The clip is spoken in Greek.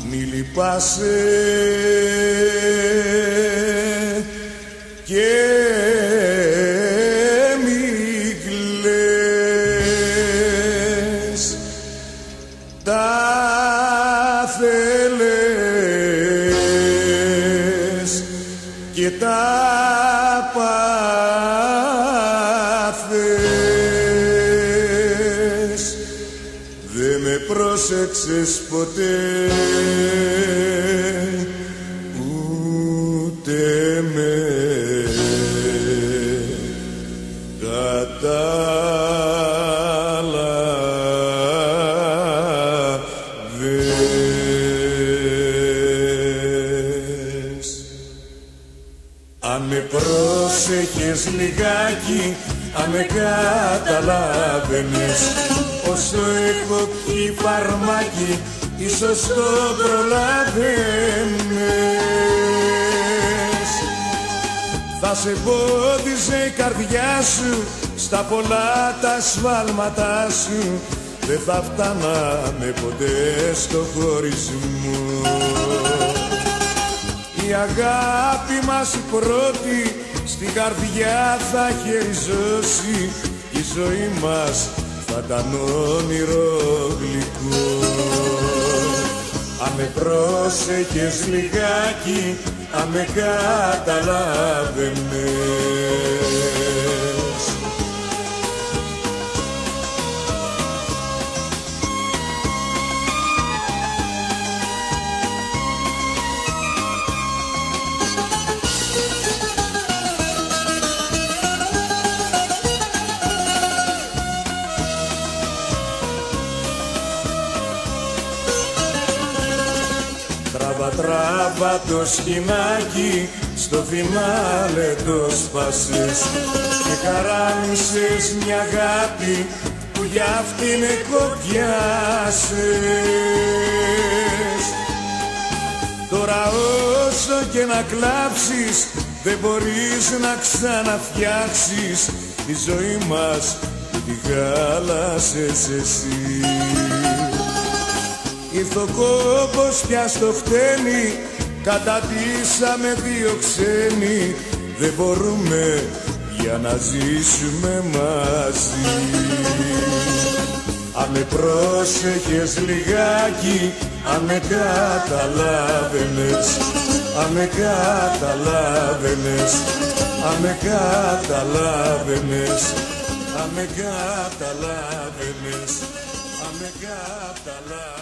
μη λυπάσαι και μη κλαις. Τα θέλες και τα πάθες, δε με πρόσεξες ποτέ, ούτε με κατάλαβες. Αν με πρόσεχες λιγάκι, αν με καταλάβαινες, όσο έχω πιει φαρμάκι, ίσως το προλάβαινες. Θα σε εμπόδιζε η καρδιά σου στα πολλά τα σφάλματά σου, δεν θα φτάναμε ποτέ στο χωρισμό. Η αγάπη μας η πρώτη στην καρδιά θα είχε ριζώσει, η ζωή μας θα ήταν όνειρο γλυκό. Αν με πρόσεχες λιγάκι, αν με καταλάβαινες. Τράβα το σκηνάκι, στο φινάλε το σπάσες και χαράνισες μια αγάπη που για αυτήν εκοπιάσες. Τώρα όσο και να κλάψεις, δεν μπορείς να ξαναφτιάξεις τη ζωή μας που τη χάλασες εσύ. Ήρθε ο κόμπος πια στο χτένι, κατατήσαμε δύο ξένοι, δεν μπορούμε για να ζήσουμε μαζί. Αν με πρόσεχες λιγάκι, αν με καταλάβαινες, αν με καταλάβαινες, αν με καταλάβαινες, αν με καταλάβαινες, αν με καταλάβαινες.